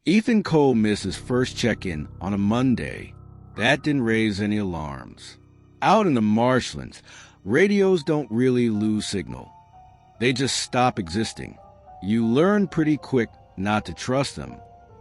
Ethan Cole missed his first check-in on a Monday. That didn't raise any alarms. Out in the marshlands, radios don't really lose signal. They just stop existing. You learn pretty quick not to trust them.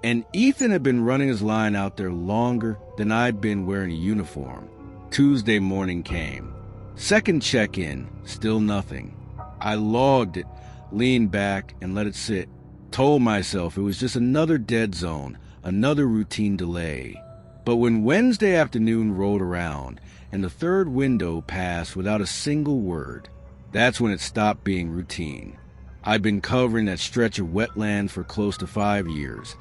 And Ethan had been running his line out there longer than I'd been wearing a uniform. Tuesday morning came. Second check-in, still nothing. I logged it, leaned back, and let it sit. Told myself it was just another dead zone, another routine delay. But when Wednesday afternoon rolled around and the third window passed without a single word, that's when it stopped being routine. I'd been covering that stretch of wetland for close to 5 years,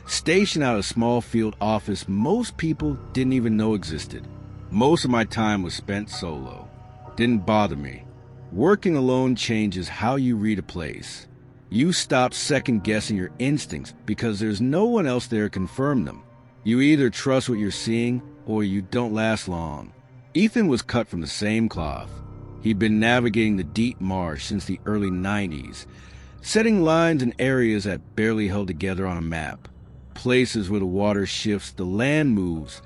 stationed out a small field office most people didn't even know existed. Most of my time was spent solo. Didn't bother me. Working alone changes how you read a place. You stop second-guessing your instincts because there's no one else there to confirm them. You either trust what you're seeing or you don't last long. Ethan was cut from the same cloth. He'd been navigating the deep marsh since the early 90s, setting lines in areas that barely held together on a map. Places where the water shifts, the land moves,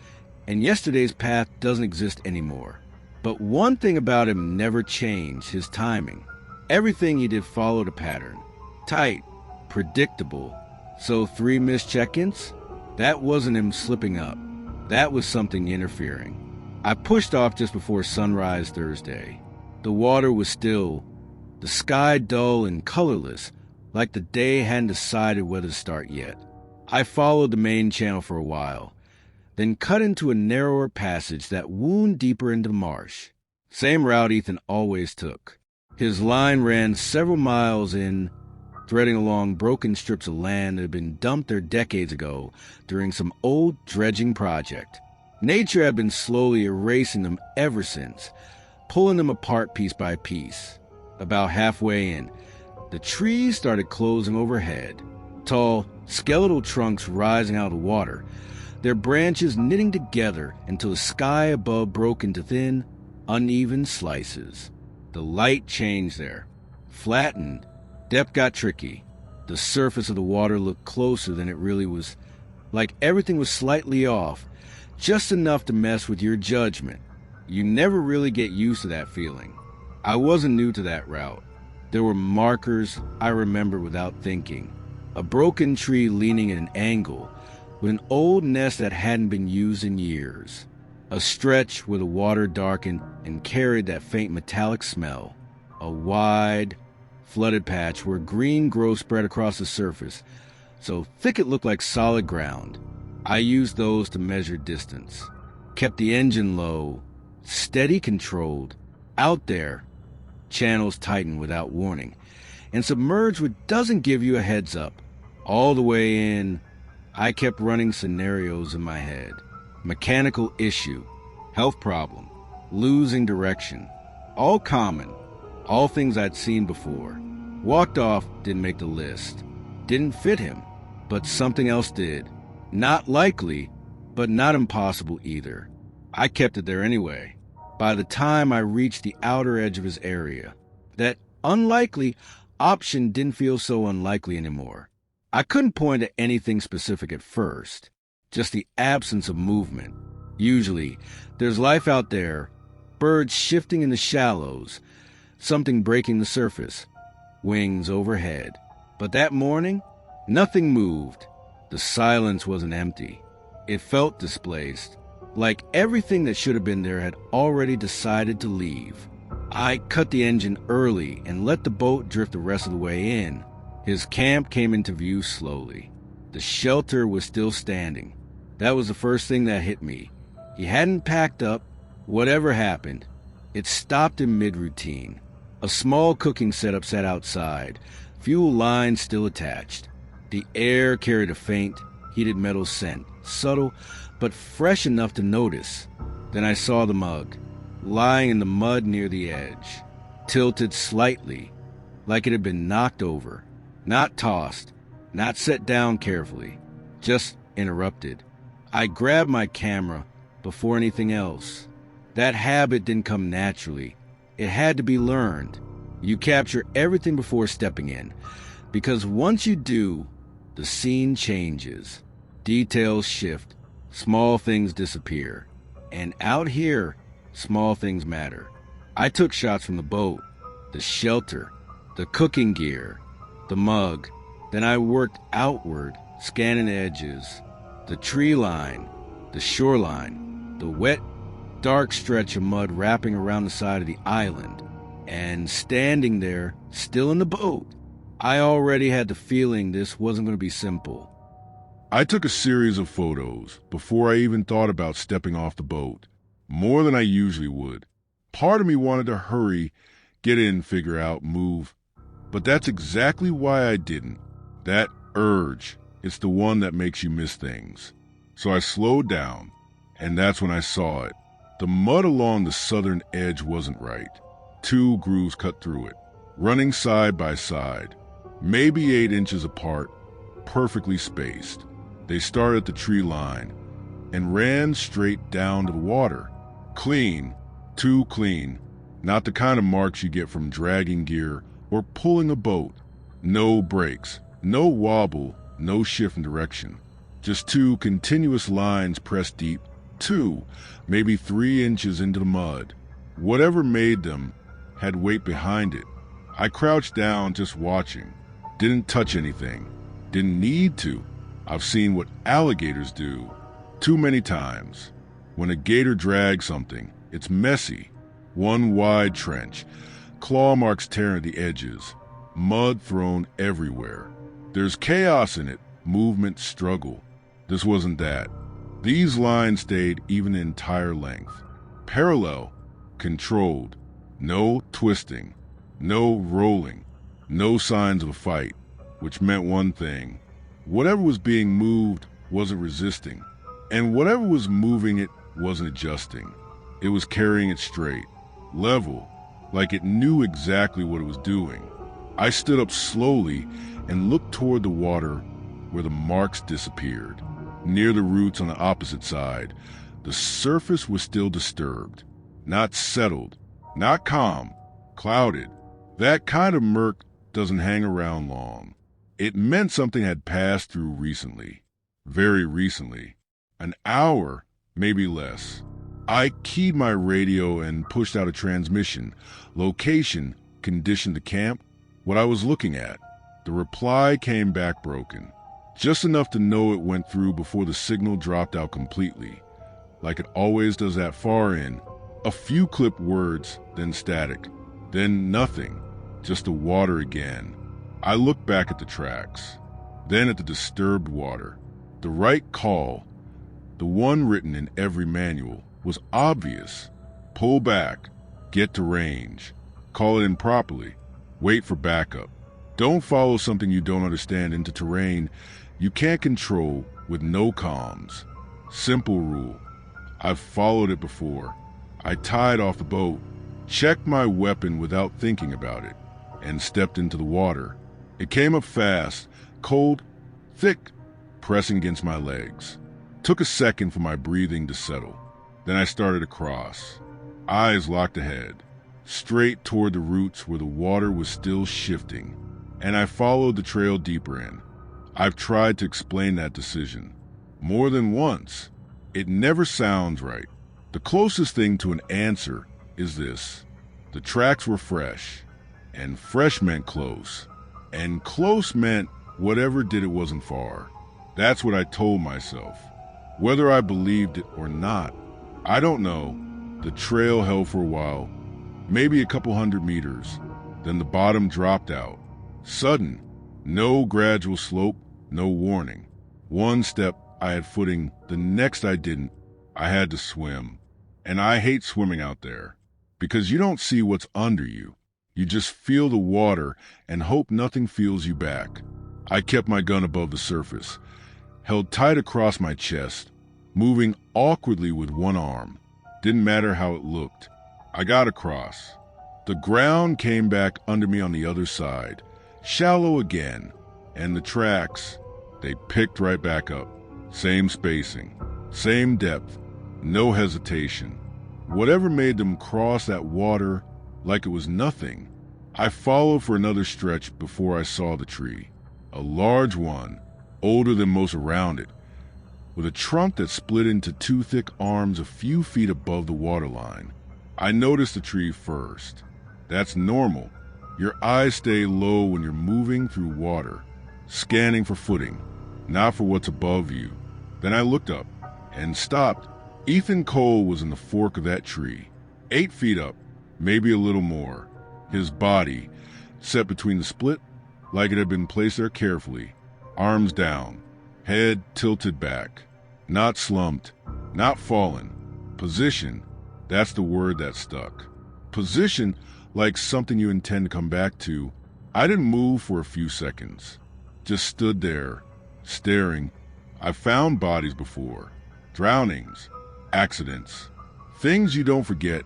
and yesterday's path doesn't exist anymore. But one thing about him never changed, his timing. Everything he did followed a pattern. Tight, predictable. So 3 missed check-ins? That wasn't him slipping up. That was something interfering. I pushed off just before sunrise Thursday. The water was still, the sky dull and colorless, like the day hadn't decided whether to start yet. I followed the main channel for a while, then cut into a narrower passage that wound deeper into the marsh. Same route Ethan always took. His line ran several miles in, threading along broken strips of land that had been dumped there decades ago during some old dredging project. Nature had been slowly erasing them ever since, pulling them apart piece by piece. About halfway in, the trees started closing overhead, tall, skeletal trunks rising out of the water, their branches knitting together until the sky above broke into thin, uneven slices. The light changed there, flattened. Depth got tricky. The surface of the water looked closer than it really was, like everything was slightly off, just enough to mess with your judgment. You never really get used to that feeling. I wasn't new to that route. There were markers I remembered without thinking. A broken tree leaning at an angle, with an old nest that hadn't been used in years. A stretch where the water darkened and carried that faint metallic smell. A wide, flooded patch where green growth spread across the surface, so thick it looked like solid ground. I used those to measure distance. Kept the engine low, steady controlled, out there. Channels tightened without warning, and submerged what doesn't give you a heads up. All the way in, I kept running scenarios in my head. Mechanical issue, health problem, losing direction. All common, all things I'd seen before. Walked off, didn't make the list. Didn't fit him, but something else did. Not likely, but not impossible either. I kept it there anyway. By the time I reached the outer edge of his area, that unlikely option didn't feel so unlikely anymore. I couldn't point to anything specific at first, just the absence of movement. Usually, there's life out there, birds shifting in the shallows, something breaking the surface, wings overhead. But that morning, nothing moved. The silence wasn't empty. It felt displaced, like everything that should have been there had already decided to leave. I cut the engine early and let the boat drift the rest of the way in. His camp came into view slowly. The shelter was still standing. That was the first thing that hit me. He hadn't packed up. Whatever happened, it stopped in mid-routine. A small cooking setup sat outside, fuel lines still attached. The air carried a faint, heated metal scent, subtle, but fresh enough to notice. Then I saw the mug, lying in the mud near the edge, tilted slightly, like it had been knocked over. Not tossed, not set down carefully, just interrupted. I grabbed my camera before anything else. That habit didn't come naturally. It had to be learned. You capture everything before stepping in, because once you do, the scene changes. Details shift, small things disappear. And out here, small things matter. I took shots from the boat, the shelter, the cooking gear, the mug. Then I worked outward, scanning edges, the tree line, the shoreline, the wet, dark stretch of mud wrapping around the side of the island. And standing there, still in the boat, I already had the feeling this wasn't going to be simple. I took a series of photos before I even thought about stepping off the boat, more than I usually would. Part of me wanted to hurry, get in, figure out, move. But that's exactly why I didn't. That urge, it's the one that makes you miss things. So I slowed down, and that's when I saw it. The mud along the southern edge wasn't right. 2 grooves cut through it, running side by side, maybe 8 inches apart, perfectly spaced. They started at the tree line and ran straight down to the water. Clean, too clean, not the kind of marks you get from dragging gear or pulling a boat. No breaks, no wobble, no shift in direction. Just 2 continuous lines pressed deep, 2, maybe 3 inches into the mud. Whatever made them had weight behind it. I crouched down just watching. Didn't touch anything. Didn't need to. I've seen what alligators do too many times. When a gator drags something, it's messy. One wide trench, claw marks tearing at the edges, mud thrown everywhere. There's chaos in it, movement, struggle. This wasn't that. These lines stayed even the entire length. Parallel, controlled, no twisting, no rolling, no signs of a fight, which meant one thing. Whatever was being moved wasn't resisting, and whatever was moving it wasn't adjusting. It was carrying it straight, level, like it knew exactly what it was doing. I stood up slowly and looked toward the water where the marks disappeared. Near the roots on the opposite side, the surface was still disturbed, not settled, not calm, clouded. That kind of murk doesn't hang around long. It meant something had passed through recently, very recently, an hour, maybe less. I keyed my radio and pushed out a transmission, location, condition to camp, what I was looking at. The reply came back broken, just enough to know it went through before the signal dropped out completely, like it always does that far in. A few clipped words, then static, then nothing, just the water again. I looked back at the tracks, then at the disturbed water. The right call, the one written in every manual, was obvious. Pull back, get to range, call it in properly, wait for backup. Don't follow something you don't understand into terrain you can't control with no comms. Simple rule. I've followed it before. I tied off the boat, checked my weapon without thinking about it, and stepped into the water. It came up fast, cold, thick, pressing against my legs. Took a second for my breathing to settle. Then I started across, eyes locked ahead, straight toward the roots where the water was still shifting, and I followed the trail deeper in. I've tried to explain that decision more than once. It never sounds right. The closest thing to an answer is this. The tracks were fresh, and fresh meant close. And close meant whatever did it wasn't far. That's what I told myself. Whether I believed it or not, I don't know. The trail held for a while, maybe a couple 100 meters. Then the bottom dropped out. Sudden, no gradual slope, no warning. One step I had footing, the next I didn't. I had to swim. And I hate swimming out there, because you don't see what's under you. You just feel the water and hope nothing feels you back. I kept my gun above the surface, held tight across my chest, moving awkwardly with one arm. Didn't matter how it looked. I got across. The ground came back under me on the other side, shallow again, and the tracks, they picked right back up. Same spacing, same depth, no hesitation. Whatever made them cross that water like it was nothing. I followed for another stretch before I saw the tree. A large one, older than most around it, with a trunk that split into two thick arms a few feet above the waterline. I noticed the tree first. That's normal. Your eyes stay low when you're moving through water, scanning for footing, not for what's above you. Then I looked up and stopped. Ethan Cole was in the fork of that tree, 8 feet up, maybe a little more. His body set between the split like it had been placed there carefully, arms down, head tilted back, not slumped, not fallen. Position, that's the word that stuck. Position like something you intend to come back to. I didn't move for a few seconds, just stood there, staring. I've found bodies before, drownings, accidents, things you don't forget.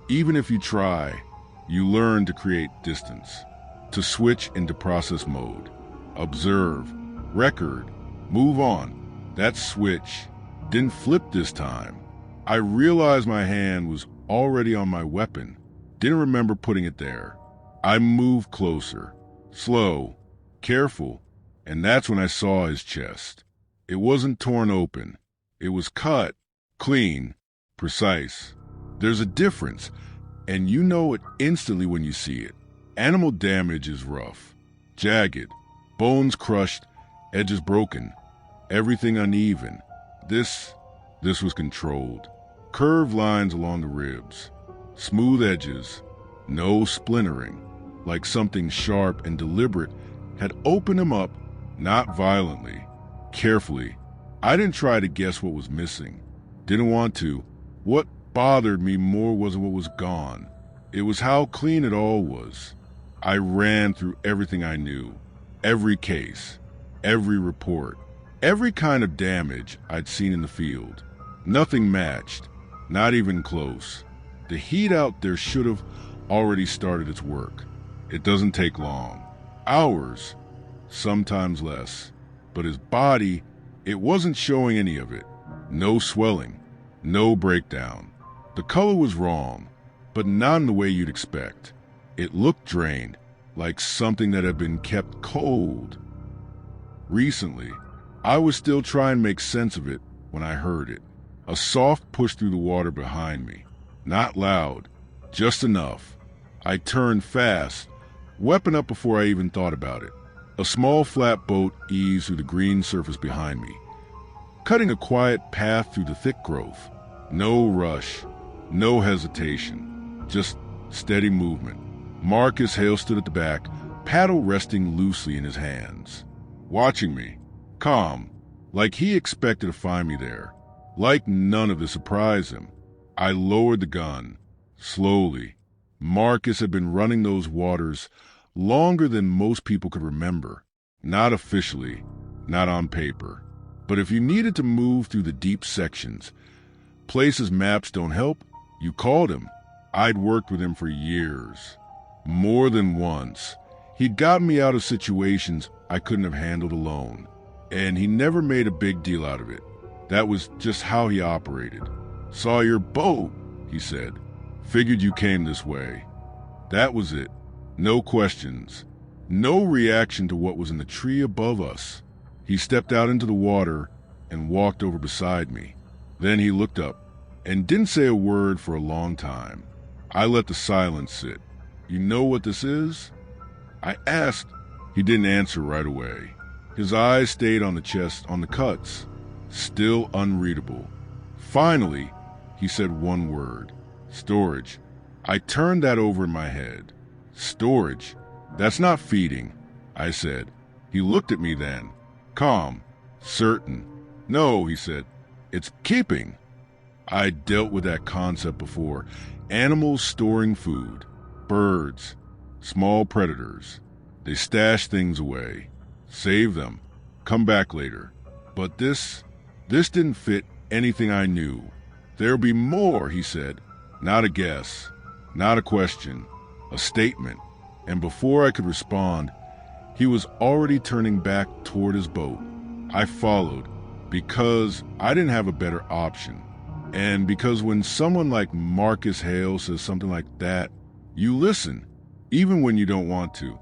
Even if you try, you learn to create distance, to switch into process mode, observe, record, move on. That switch didn't flip this time. I realized my hand was already on my weapon, didn't remember putting it there. I moved closer, slow, careful, and that's when I saw his chest. It wasn't torn open. It was cut, clean, precise. There's a difference, and you know it instantly when you see it. Animal damage is rough, jagged, bones crushed, edges broken, everything uneven. This was controlled. Curved lines along the ribs, smooth edges, no splintering, like something sharp and deliberate had opened him up, not violently, carefully. I didn't try to guess what was missing. Didn't want to. What bothered me more wasn't what was gone. It was how clean it all was. I ran through everything I knew, every case, every report, every kind of damage I'd seen in the field. Nothing matched, not even close. The heat out there should have already started its work. It doesn't take long. Hours, sometimes less. But his body, it wasn't showing any of it. No swelling, no breakdown. The color was wrong, but not in the way you'd expect. It looked drained, like something that had been kept cold. Recently, I was still trying to make sense of it when I heard it. A soft push through the water behind me. Not loud, just enough. I turned fast, weapon up before I even thought about it. A small flat boat eased through the green surface behind me, cutting a quiet path through the thick growth. No rush, no hesitation, just steady movement. Marcus Hale stood at the back, paddle resting loosely in his hands, watching me, calm, like he expected to find me there. Like none of this surprised him. I lowered the gun, slowly. Marcus had been running those waters longer than most people could remember. Not officially, not on paper. But if you needed to move through the deep sections, places maps don't help, you called him. I'd worked with him for years. More than once. He'd gotten me out of situations I couldn't have handled alone. And he never made a big deal out of it. That was just how he operated. Saw your boat, he said. Figured you came this way. That was it. No questions. No reaction to what was in the tree above us. He stepped out into the water and walked over beside me. Then he looked up and didn't say a word for a long time. I let the silence sit. You know what this is? I asked. He didn't answer right away. His eyes stayed on the chest, on the cuts. Still unreadable. Finally, he said one word. Storage. I turned that over in my head. Storage. That's not feeding, I said. He looked at me then. Calm. Certain. No, he said. It's keeping. I'd dealt with that concept before. Animals storing food. Birds. Small predators. They stash things away. Save them. Come back later. But this didn't fit anything I knew. There'll be more, he said. Not a guess. Not a question. A statement. And before I could respond, he was already turning back toward his boat. I followed because I didn't have a better option. And because when someone like Marcus Hale says something like that, you listen, even when you don't want to.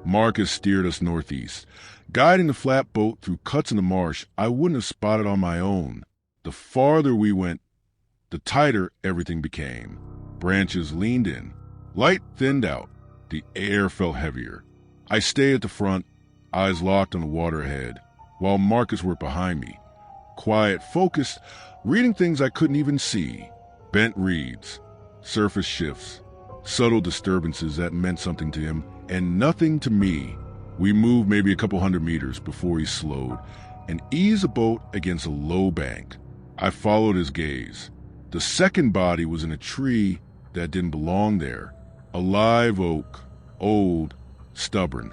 Marcus steered us northeast, guiding the flatboat through cuts in the marsh I wouldn't have spotted on my own. The farther we went, the tighter everything became. Branches leaned in. Light thinned out. The air felt heavier. I stayed at the front, eyes locked on the water ahead, while Marcus worked behind me. Quiet, focused, reading things I couldn't even see. Bent reeds, surface shifts, subtle disturbances that meant something to him and nothing to me. We moved maybe a couple 100 meters before he slowed and eased the boat against a low bank. I followed his gaze. The second body was in a tree that didn't belong there. A live oak, old, stubborn,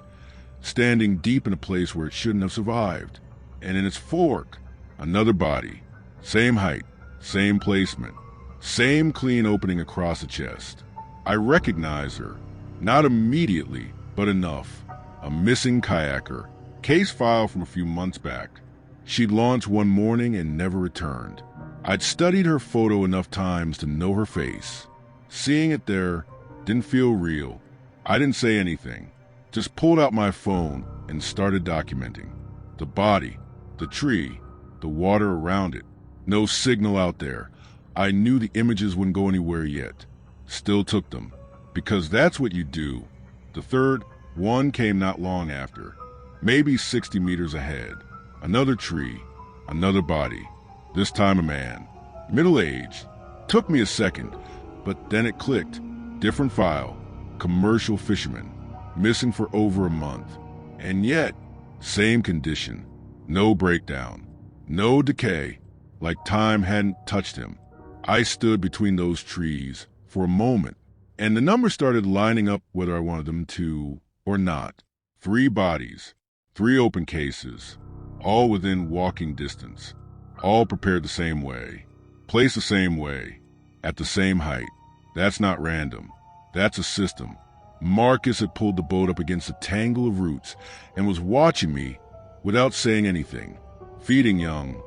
standing deep in a place where it shouldn't have survived. And in its fork, another body, same height, same placement, same clean opening across the chest. I recognized her, not immediately, but enough. A missing kayaker, case file from a few months back. She'd launched one morning and never returned. I'd studied her photo enough times to know her face. Seeing it there didn't feel real. I didn't say anything, just pulled out my phone and started documenting. The body, the tree, the water around it. No signal out there. I knew the images wouldn't go anywhere yet. Still took them, because that's what you do. The third one came not long after, maybe 60 meters ahead. Another tree, another body, this time a man, middle-aged. Took me a second, but then it clicked. Different file, commercial fisherman, missing for over a month. And yet, same condition, no breakdown, no decay, like time hadn't touched him. I stood between those trees for a moment, and the numbers started lining up whether I wanted them to or not. 3 bodies, 3 open cases, all within walking distance, all prepared the same way, placed the same way, at the same height. That's not random. That's a system. Marcus had pulled the boat up against a tangle of roots and was watching me without saying anything. Feeding young,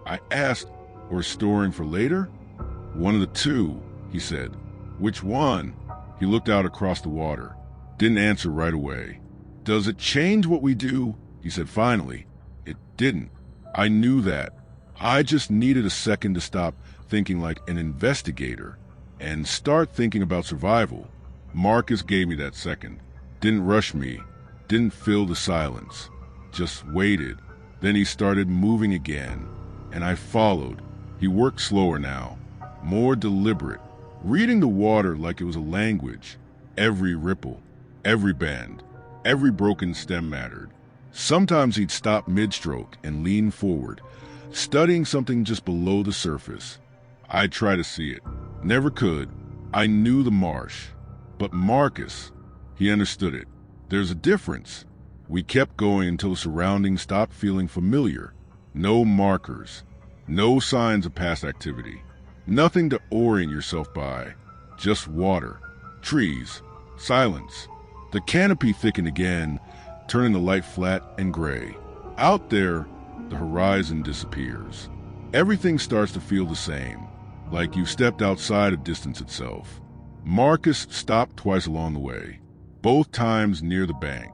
I asked, or storing for later? One of the two, he said. Which one? He looked out across the water. Didn't answer right away. Does it change what we do? He said finally. It didn't. I knew that. I just needed a second to stop thinking like an investigator and start thinking about survival. Marcus gave me that second. Didn't rush me. Didn't fill the silence. Just waited. Then he started moving again, and I followed. He worked slower now, more deliberate, reading the water like it was a language. Every ripple, every bend, every broken stem mattered. Sometimes he'd stop mid-stroke and lean forward, studying something just below the surface. I'd try to see it. Never could. I knew the marsh. But Marcus, he understood it. There's a difference. We kept going until the surroundings stopped feeling familiar. No markers. No signs of past activity. Nothing to orient yourself by. Just water. Trees. Silence. The canopy thickened again, turning the light flat and gray. Out there, the horizon disappears. Everything starts to feel the same, like you've stepped outside of distance itself. Marcus stopped twice along the way, both times near the bank,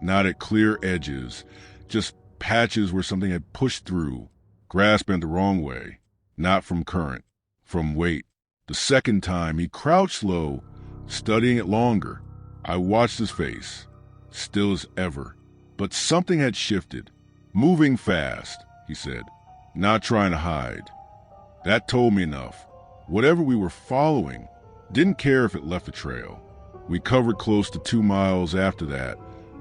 not at clear edges, just patches where something had pushed through, grass bent the wrong way, not from current, from weight. The second time, he crouched low, studying it longer. I watched his face, still as ever, but something had shifted. Moving fast, he said, not trying to hide. That told me enough. Whatever we were following, didn't care if it left a trail. We covered close to 2 miles after that,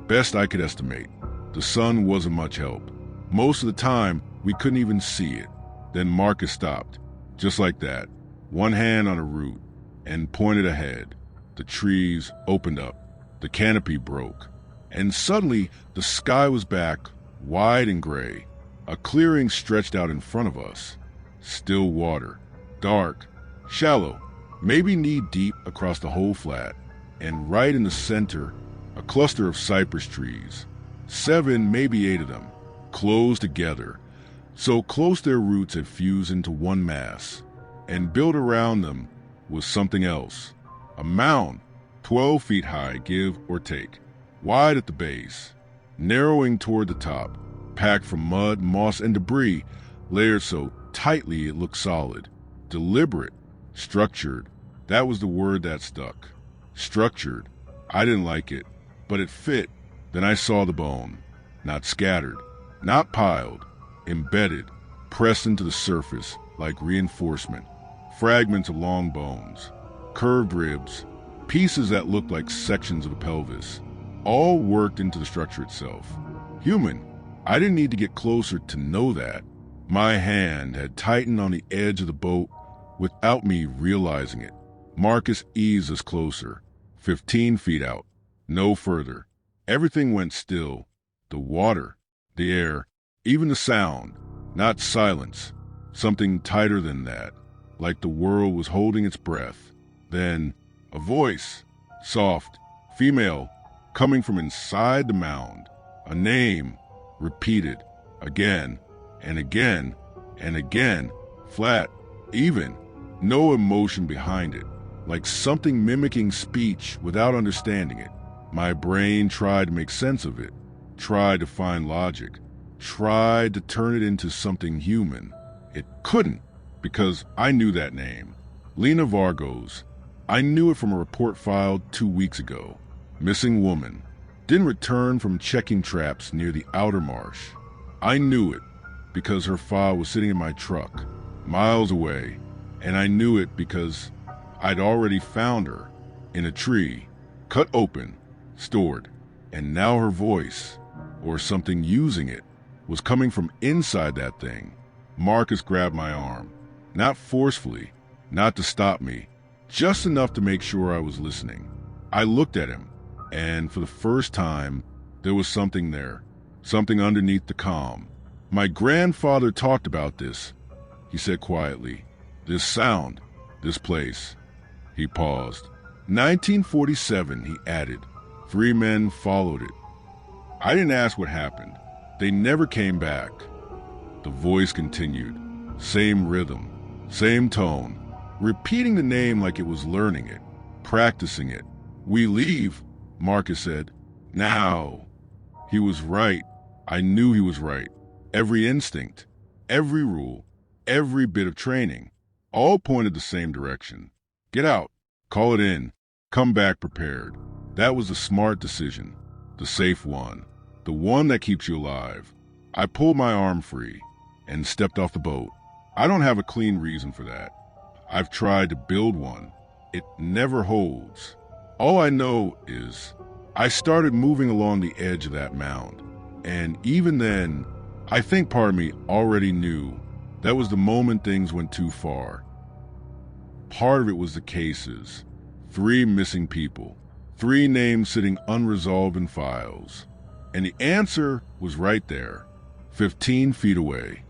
best I could estimate. The sun wasn't much help. Most of the time, we couldn't even see it. Then Marcus stopped, just like that, one hand on a root, and pointed ahead. The trees opened up. The canopy broke. And suddenly, the sky was back, wide and gray. A clearing stretched out in front of us. Still water. Dark. Shallow. Maybe knee-deep across the whole flat. And right in the center, a cluster of cypress trees. 7, maybe 8 of them, close together. So close their roots had fused into one mass. And built around them was something else. A mound, 12 feet high, give or take. wide at the base, narrowing toward the top, packed from mud, moss, and debris, layered so tightly it looked solid. Deliberate, structured, that was the word that stuck. Structured. I didn't like it, but it fit. Then I saw the bone, not scattered, not piled, embedded, pressed into the surface like reinforcement. Fragments of long bones, curved ribs, pieces that looked like sections of the pelvis, all worked into the structure itself. Human. I didn't need to get closer to know that. My hand had tightened on the edge of the boat without me realizing it. Marcus eased us closer, 15 feet out, no further. Everything went still. The water, the air, even the sound, not silence, something tighter than that, like the world was holding its breath. Then, a voice, soft, female, coming from inside the mound. A name, repeated, again, and again, and again, flat, even, no emotion behind it, like something mimicking speech without understanding it. My brain tried to make sense of it, tried to find logic, tried to turn it into something human. It couldn't, because I knew that name. Lena Vargos. I knew it from a report filed 2 weeks ago. Missing woman. Didn't return from checking traps near the outer marsh. I knew it because her file was sitting in my truck, miles away, and I knew it because I'd already found her in a tree, cut open, stored, and now her voice, or something using it, was coming from inside that thing. Marcus grabbed my arm, not forcefully, not to stop me, just enough to make sure I was listening. I looked at him, and for the first time, there was something there, something underneath the calm. My grandfather talked about this, he said quietly. This sound, this place. He paused. 1947, he added. 3 men followed it. I didn't ask what happened. They never came back. The voice continued. Same rhythm, same tone, repeating the name like it was learning it, practicing it. We leave, Marcus said. Now. He was right. I knew he was right. Every instinct, every rule, every bit of training, all pointed the same direction. Get out, call it in, come back prepared. That was the smart decision, the safe one, the one that keeps you alive. I pulled my arm free and stepped off the boat. I don't have a clean reason for that. I've tried to build one. It never holds. All I know is I started moving along the edge of that mound, and even then, I think part of me already knew that was the moment things went too far. Part of it was the cases. 3 missing people. 3 names sitting unresolved in files. And the answer was right there, 15 feet away.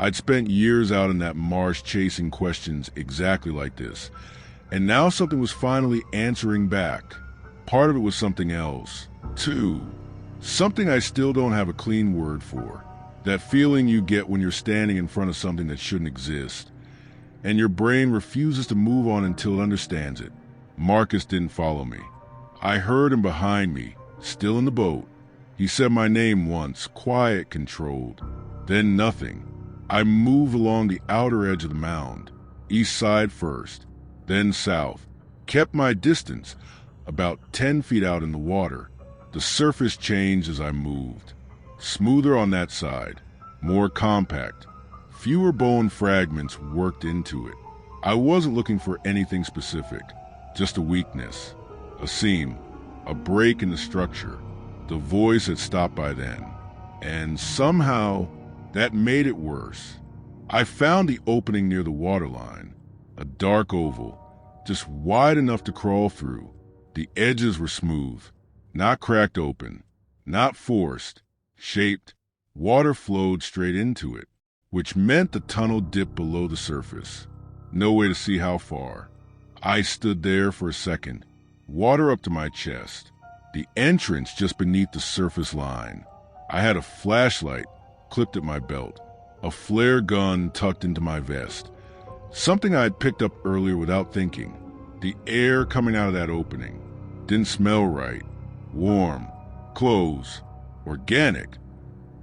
I'd spent years out in that marsh chasing questions exactly like this, and now something was finally answering back. Part of it was something else, too. Something I still don't have a clean word for. That feeling you get when you're standing in front of something that shouldn't exist, and your brain refuses to move on until it understands it. Marcus didn't follow me. I heard him behind me, still in the boat. He said my name once, quiet, controlled. Then nothing. I moved along the outer edge of the mound, east side first, then south. Kept my distance, about 10 feet out in the water. The surface changed as I moved. Smoother on that side, more compact. Fewer bone fragments worked into it. I wasn't looking for anything specific, just a weakness, a seam, a break in the structure. The voice had stopped by then, and somehow that made it worse. I found the opening near the waterline, a dark oval, just wide enough to crawl through. The edges were smooth, not cracked open, not forced, shaped. Water flowed straight into it, which meant the tunnel dipped below the surface. No way to see how far. I stood there for a second, water up to my chest, the entrance just beneath the surface line. I had a flashlight clipped at my belt, a flare gun tucked into my vest, something I had picked up earlier without thinking. The air coming out of that opening didn't smell right, warm, Clothes. Organic.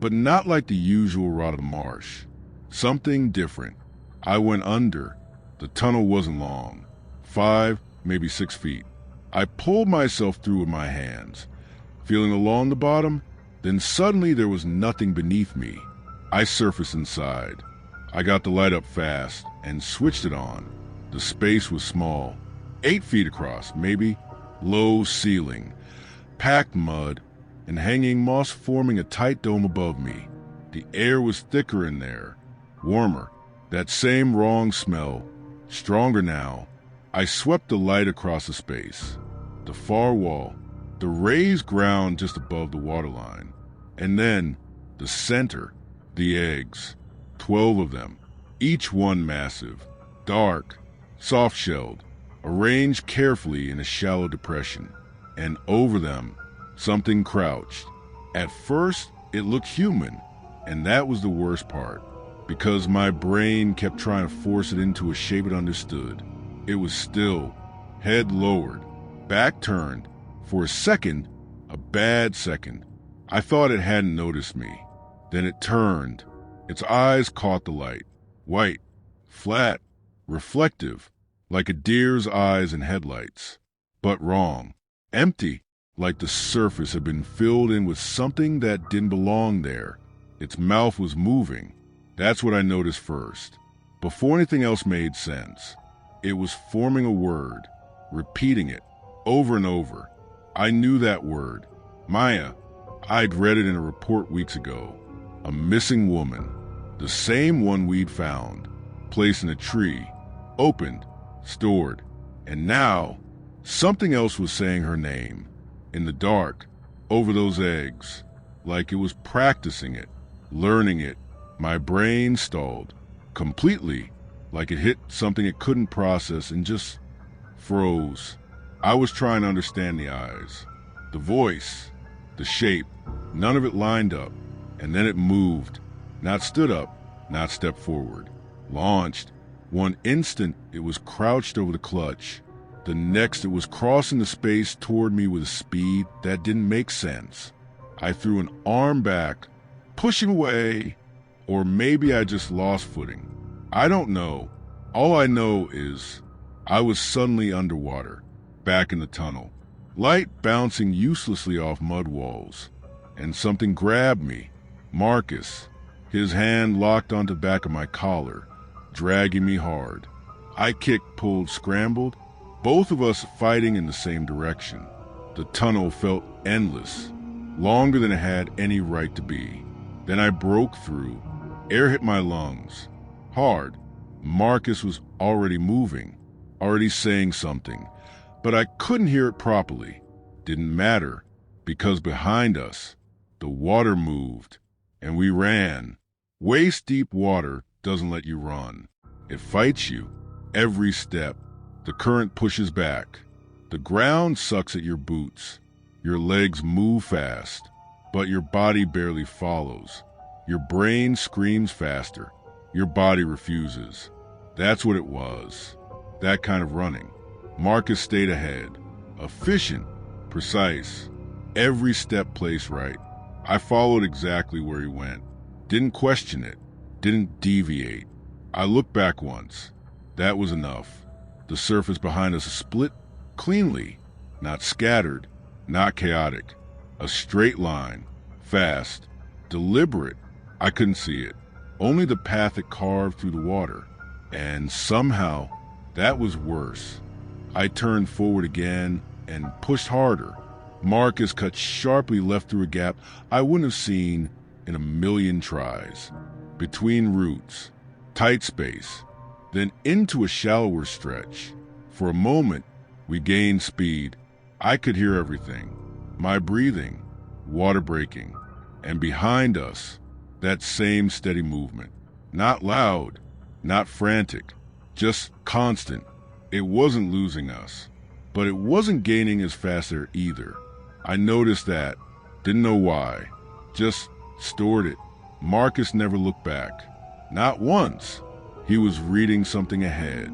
But not like the usual rot of the marsh. Something different. I went under. The tunnel wasn't long. 5, maybe 6 feet. I pulled myself through with my hands, feeling along the bottom. Then suddenly there was nothing beneath me. I surfaced inside. I got the light up fast and switched it on. The space was small, 8 feet across, maybe. Low ceiling, packed mud, and hanging moss forming a tight dome above me. The air was thicker in there, warmer. That same wrong smell, stronger now. I swept the light across the space. The far wall, the raised ground just above the waterline. And then, the center, the eggs. 12 of them, each one massive, dark, soft-shelled, arranged carefully in a shallow depression. And over them, something crouched. At first, it looked human, and that was the worst part, because my brain kept trying to force it into a shape it understood. It was still, head lowered, back turned. For a second, a bad second, I thought it hadn't noticed me. Then it turned. Its eyes caught the light. White, flat, reflective, like a deer's eyes in headlights. But wrong. Empty, like the surface had been filled in with something that didn't belong there. Its mouth was moving. That's what I noticed first. Before anything else made sense. It was forming a word, repeating it, over and over. I knew that word. Maya. I'd read it in a report weeks ago. A missing woman. The same one we'd found. Placed in a tree. Opened. Stored. And now, something else was saying her name. In the dark. Over those eggs. Like it was practicing it. Learning it. My brain stalled. Completely. Like it hit something it couldn't process and just froze. I was trying to understand the eyes. The voice. The shape. None of it lined up. And then it moved. Not stood up. Not stepped forward. Launched. One instant, it was crouched over the clutch. The next, it was crossing the space toward me with a speed that didn't make sense. I threw an arm back, pushing away, or maybe I just lost footing. I don't know. All I know is I was suddenly underwater, back in the tunnel, light bouncing uselessly off mud walls, and something grabbed me. Marcus, his hand locked onto the back of my collar, dragging me hard. I kicked, pulled, scrambled, both of us fighting in the same direction. The tunnel felt endless, longer than it had any right to be. Then I broke through. Air hit my lungs. Hard. Marcus was already moving, already saying something, but I couldn't hear it properly. Didn't matter, because behind us, the water moved, and we ran. Waist-deep water doesn't let you run. It fights you. Every step. The current pushes back. The ground sucks at your boots. Your legs move fast, but your body barely follows. Your brain screams faster. Your body refuses. That's what it was. That kind of running. Marcus stayed ahead. Efficient. Precise. Every step placed right. I followed exactly where he went. Didn't question it. Didn't deviate. I looked back once. That was enough. The surface behind us split cleanly. Not scattered. Not chaotic. A straight line. Fast. Deliberate. I couldn't see it. Only the path it carved through the water. And somehow, that was worse. I turned forward again and pushed harder. Marcus cut sharply left through a gap I wouldn't have seen in a million tries. Between roots. Tight space. Then into a shallower stretch. For a moment, we gained speed. I could hear everything. My breathing. Water breaking. And behind us, that same steady movement. Not loud, not frantic, just constant. It wasn't losing us, but it wasn't gaining us faster either. I noticed that, didn't know why, just stored it. Marcus never looked back, not once. He was reading something ahead,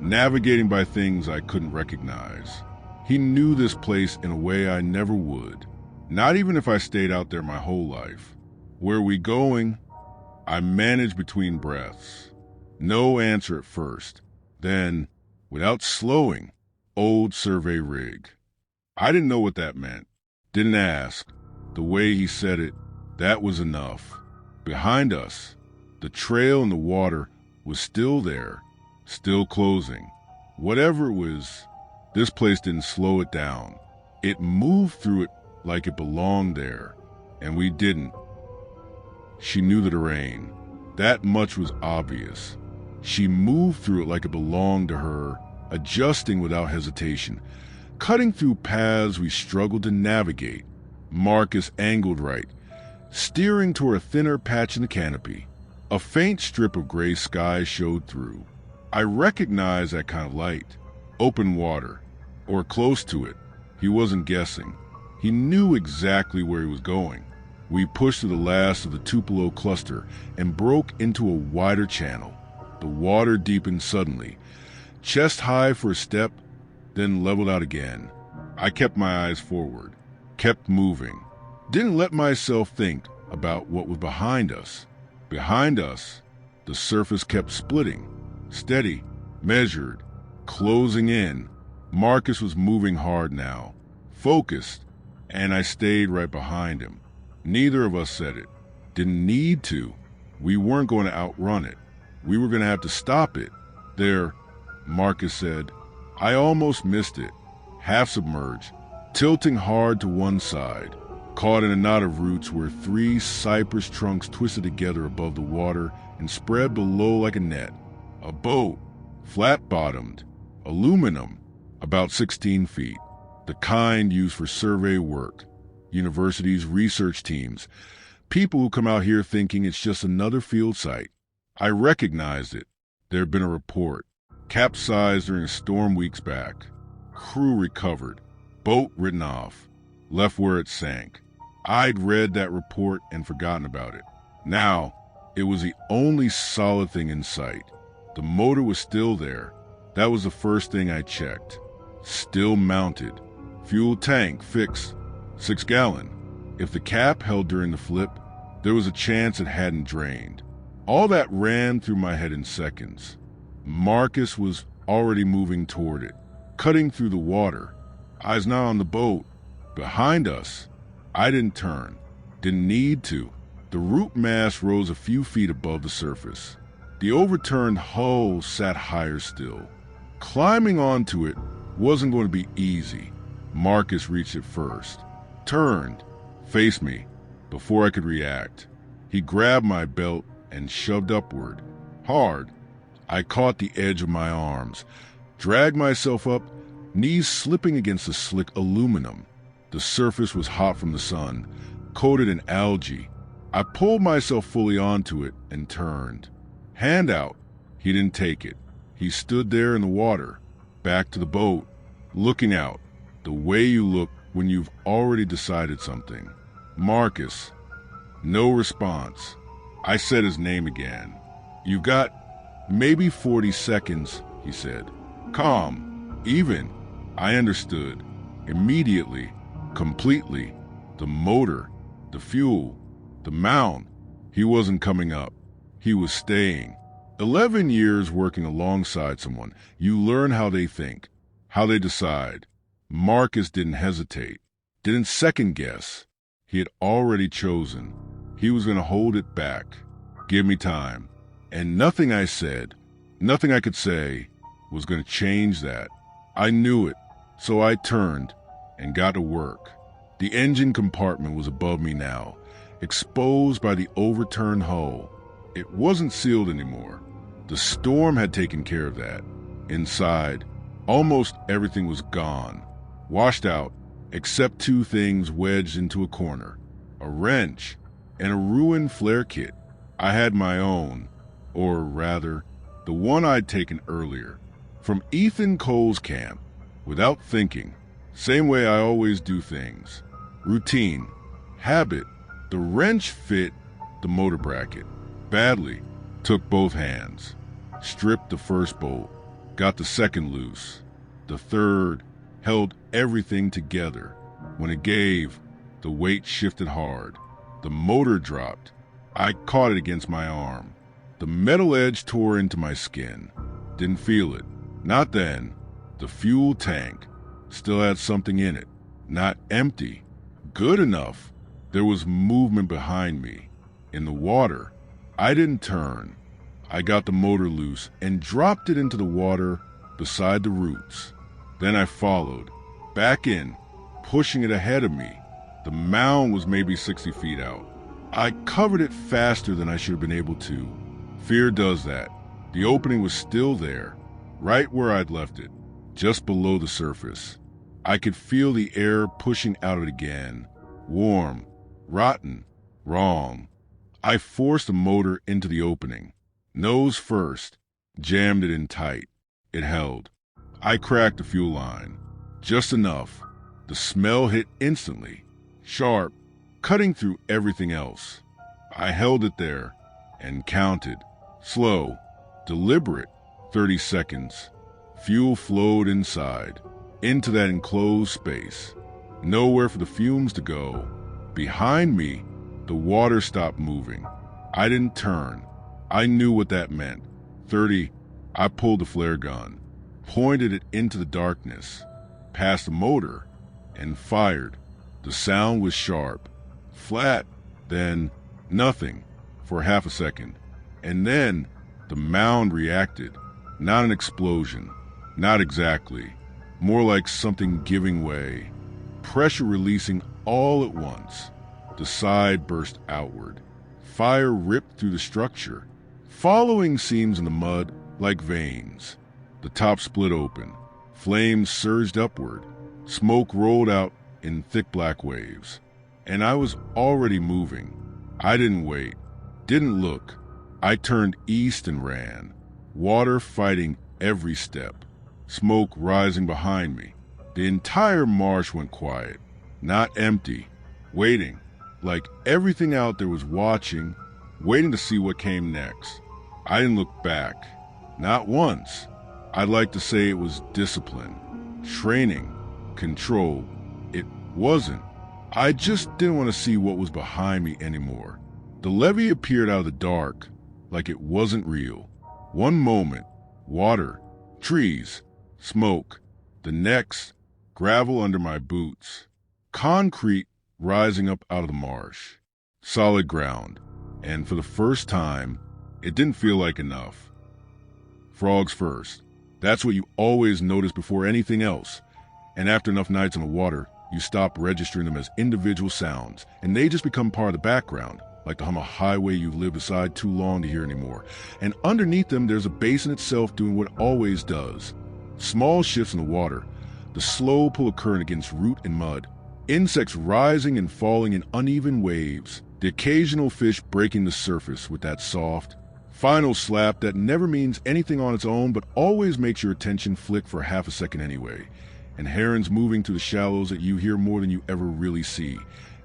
navigating by things I couldn't recognize. He knew this place in a way I never would. Not even if I stayed out there my whole life. Where we going? I managed between breaths. No answer at first. Then, without slowing, old survey rig. I didn't know what that meant. Didn't ask. The way he said it, that was enough. Behind us, the trail in the water was still there, still closing. Whatever it was, this place didn't slow it down. It moved through it like it belonged there, and we didn't. She knew the terrain. That much was obvious. She moved through it like it belonged to her, adjusting without hesitation, cutting through paths we struggled to navigate. Marcus angled right, steering toward a thinner patch in the canopy. A faint strip of gray sky showed through. I recognized that kind of light. Open water, or close to it. He wasn't guessing. He knew exactly where he was going. We pushed through the last of the Tupelo cluster and broke into a wider channel. The water deepened suddenly, chest high for a step, then leveled out again. I kept my eyes forward, kept moving, didn't let myself think about what was behind us. Behind us, the surface kept splitting, steady, measured, closing in. Marcus was moving hard now, focused, and I stayed right behind him. Neither of us said it. Didn't need to. We weren't going to outrun it. We were going to have to stop it. There, Marcus said. I almost missed it. Half submerged, tilting hard to one side, caught in a knot of roots where 3 cypress trunks twisted together above the water and spread below like a net. A boat, flat-bottomed, aluminum, about 16 feet, the kind used for survey work. Universities, research teams, people who come out here thinking it's just another field site. I recognized it. There had been a report. Capsized during a storm weeks back. Crew recovered. Boat written off. Left where it sank. I'd read that report and forgotten about it. Now, it was the only solid thing in sight. The motor was still there. That was the first thing I checked. Still mounted. Fuel tank fixed. 6-gallon. If the cap held during the flip, there was a chance it hadn't drained. All that ran through my head in seconds. Marcus was already moving toward it, cutting through the water. I was now on the boat. Behind us. I didn't turn. Didn't need to. The root mass rose a few feet above the surface. The overturned hull sat higher still. Climbing onto it wasn't going to be easy. Marcus reached it first. Turned, faced me, before I could react. He grabbed my belt and shoved upward. Hard. I caught the edge of my arms, dragged myself up, knees slipping against the slick aluminum. The surface was hot from the sun, coated in algae. I pulled myself fully onto it and turned. Hand out. He didn't take it. He stood there in the water, back to the boat, looking out, the way you look when you've already decided something. Marcus. No response. I said his name again. "You've got maybe 40 seconds, he said. Calm. Even. I understood. Immediately. Completely. The motor. The fuel. The mount. He wasn't coming up. He was staying. 11 years working alongside someone, you learn how they think, how they decide. Marcus didn't hesitate, didn't second guess. He had already chosen. He was going to hold it back. Give me time. And nothing I said, nothing I could say, was going to change that. I knew it, so I turned and got to work. The engine compartment was above me now, exposed by the overturned hull. It wasn't sealed anymore. The storm had taken care of that. Inside, almost everything was gone, washed out, except 2 things wedged into a corner, a wrench and a ruined flare kit. I had my own, or rather, the one I'd taken earlier, from Ethan Cole's camp, without thinking, same way I always do things. Routine, habit. The wrench fit the motor bracket badly. Took both hands, stripped the first bolt, got the second loose. The third held everything together. When it gave, The weight shifted hard. The motor dropped. I caught it against my arm. The metal edge tore into my skin. Didn't feel it. Not then. The fuel tank still had something in it. Not empty. Good enough. There was movement behind me. In the water. I didn't turn. I got the motor loose and dropped it into the water beside the roots. Then I followed. Back in, pushing it ahead of me. The mound was maybe 60 feet out. I covered it faster than I should have been able to. Fear does that. The opening was still there, right where I'd left it, just below the surface. I could feel the air pushing out of it again. Warm, rotten, wrong. I forced the motor into the opening. Nose first, jammed it in tight. It held. I cracked the fuel line. Just enough. The smell hit instantly. Sharp, cutting through everything else. I held it there and counted. Slow, deliberate, 30 seconds. Fuel flowed inside, into that enclosed space. Nowhere for the fumes to go. Behind me, the water stopped moving. I didn't turn. I knew what that meant. 30, I pulled the flare gun, pointed it into the darkness, past the motor, and fired. The sound was sharp, flat, then nothing for half a second. And then the mound reacted. Not an explosion, not exactly. More like something giving way. Pressure releasing all at once. The side burst outward. Fire ripped through the structure, following seams in the mud like veins. The top split open. Flames surged upward. Smoke rolled out in thick black waves. And I was already moving. I didn't wait. Didn't look. I turned east and ran. Water fighting every step. Smoke rising behind me. The entire marsh went quiet. Not empty. Waiting. Like everything out there was watching, waiting to see what came next. I didn't look back. Not once. I'd like to say it was discipline, training, control. It wasn't. I just didn't want to see what was behind me anymore. The levee appeared out of the dark, like it wasn't real. One moment, water, trees, smoke. The next, gravel under my boots. Concrete rising up out of the marsh. Solid ground. And for the first time, it didn't feel like enough. Frogs first. That's what you always notice before anything else. And after enough nights in the water, you stop registering them as individual sounds, and they just become part of the background, like the hum of a highway you've lived beside too long to hear anymore. And underneath them, there's a basin itself doing what it always does. Small shifts in the water, the slow pull of current against root and mud, insects rising and falling in uneven waves, the occasional fish breaking the surface with that soft, final slap that never means anything on its own but always makes your attention flick for half a second anyway, and herons moving through the shallows that you hear more than you ever really see.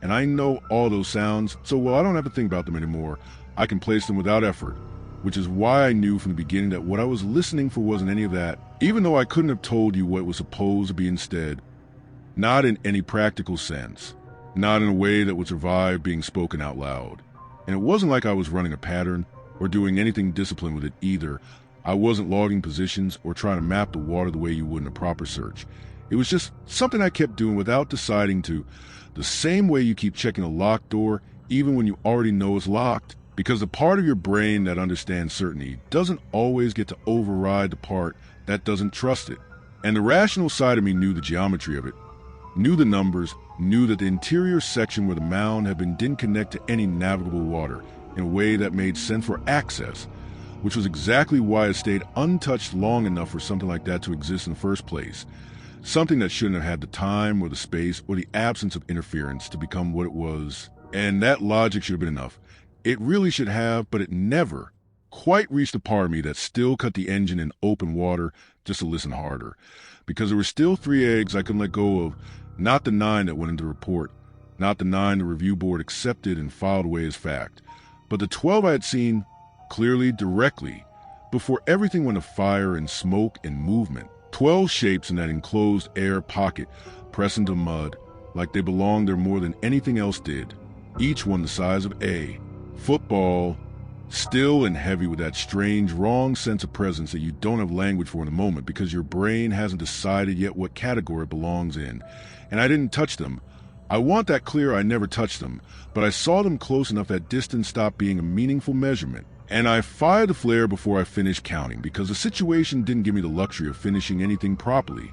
And I know all those sounds, so while I don't have to think about them anymore, I can place them without effort, which is why I knew from the beginning that what I was listening for wasn't any of that, even though I couldn't have told you what it was supposed to be instead. Not in any practical sense, not in a way that would survive being spoken out loud. And it wasn't like I was running a pattern or doing anything disciplined with it either. I wasn't logging positions or trying to map the water the way you would in a proper search. It was just something I kept doing without deciding to, the same way you keep checking a locked door even when you already know it's locked, because the part of your brain that understands certainty doesn't always get to override the part that doesn't trust it. And the rational side of me knew the geometry of it, knew the numbers, knew that the interior section where the mound had been didn't connect to any navigable water in a way that made sense for access, which was exactly why it stayed untouched long enough for something like that to exist in the first place. Something that shouldn't have had the time or the space or the absence of interference to become what it was. And that logic should have been enough. It really should have, but it never quite reached the part of me that still cut the engine in open water just to listen harder. Because there were still 3 eggs I couldn't let go of, not the 9 that went into the report, not the 9 the review board accepted and filed away as fact, but the 12 I had seen clearly, directly, before everything went afire and smoke and movement. 12 shapes in that enclosed air pocket, pressing to mud, like they belonged there more than anything else did. Each one the size of A. Football, still and heavy with that strange, wrong sense of presence that you don't have language for in the moment because your brain hasn't decided yet what category it belongs in. And I didn't touch them. I want that clear, I never touched them, but I saw them close enough that distance stopped being a meaningful measurement. And I fired the flare before I finished counting because the situation didn't give me the luxury of finishing anything properly.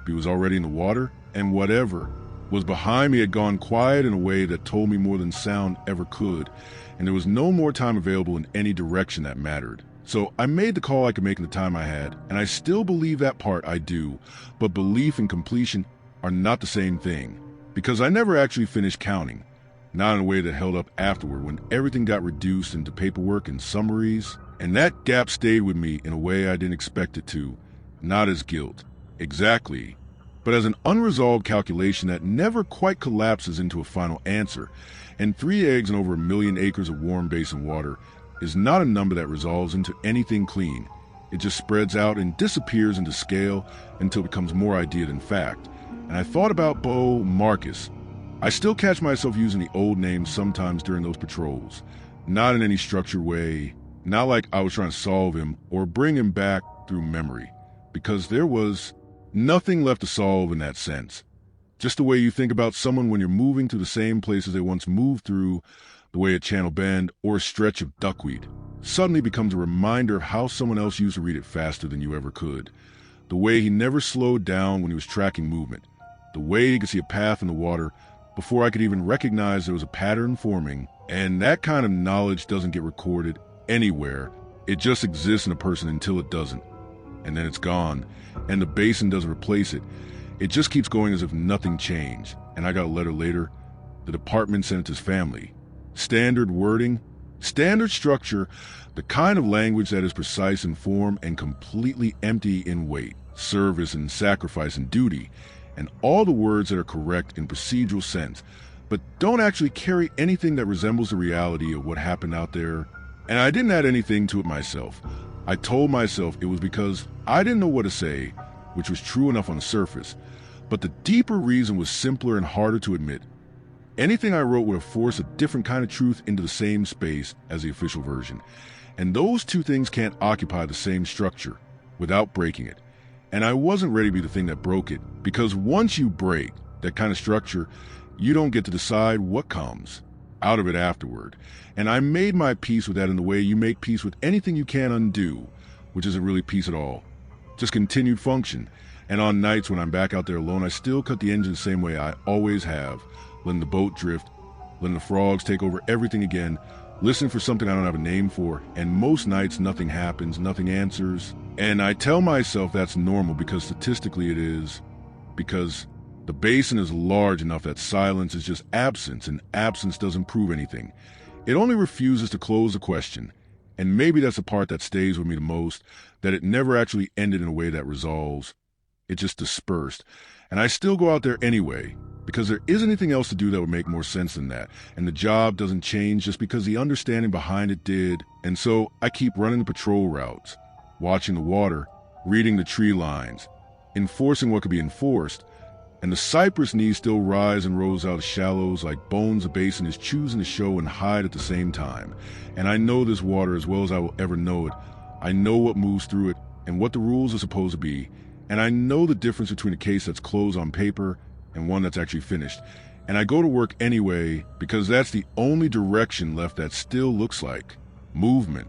He was already in the water, and whatever was behind me had gone quiet in a way that told me more than sound ever could, and there was no more time available in any direction that mattered. So I made the call I could make in the time I had, and I still believe that part I do, but belief and completion are not the same thing, because I never actually finished counting, not in a way that held up afterward when everything got reduced into paperwork and summaries, and that gap stayed with me in a way I didn't expect it to, not as guilt, exactly, but as an unresolved calculation that never quite collapses into a final answer. And 3 eggs and over 1 million acres of warm basin water is not a number that resolves into anything clean. It just spreads out and disappears into scale until it becomes more idea than fact. And I thought about Bo Marcus. I still catch myself using the old names sometimes during those patrols. Not in any structured way, not like I was trying to solve him or bring him back through memory, because there was nothing left to solve in that sense. Just the way you think about someone when you're moving through the same places they once moved through, the way a channel bend or a stretch of duckweed suddenly becomes a reminder of how someone else used to read it faster than you ever could. The way he never slowed down when he was tracking movement. The way he could see a path in the water before I could even recognize there was a pattern forming. And that kind of knowledge doesn't get recorded anywhere. It just exists in a person until it doesn't. And then it's gone. And the basin doesn't replace it. It just keeps going as if nothing changed. And I got a letter later. The department sent it to his family. Standard wording, standard structure, the kind of language that is precise in form and completely empty in weight, service and sacrifice and duty, and all the words that are correct in procedural sense, but don't actually carry anything that resembles the reality of what happened out there. And I didn't add anything to it myself. I told myself it was because I didn't know what to say, which was true enough on the surface, but the deeper reason was simpler and harder to admit. Anything I wrote would have forced a different kind of truth into the same space as the official version, and those two things can't occupy the same structure without breaking it. And I wasn't ready to be the thing that broke it, because once you break that kind of structure, you don't get to decide what comes out of it afterward. And I made my peace with that in the way you make peace with anything you can't undo, which isn't really peace at all. Just continued function. And on nights when I'm back out there alone, I still cut the engine the same way I always have, letting the boat drift, letting the frogs take over everything again, listening for something I don't have a name for, and most nights nothing happens, nothing answers. And I tell myself that's normal because statistically it is, because the basin is large enough that silence is just absence, and absence doesn't prove anything. It only refuses to close the question. And maybe that's the part that stays with me the most, that it never actually ended in a way that resolves. It just dispersed. And I still go out there anyway, because there isn't anything else to do that would make more sense than that. And the job doesn't change just because the understanding behind it did. And so I keep running the patrol routes, watching the water, reading the tree lines, enforcing what could be enforced. And the cypress knees still rise and rose out of shallows like bones the basin is choosing to show and hide at the same time. And I know this water as well as I will ever know it. I know what moves through it and what the rules are supposed to be. And I know the difference between a case that's closed on paper and one that's actually finished. And I go to work anyway because that's the only direction left that still looks like movement.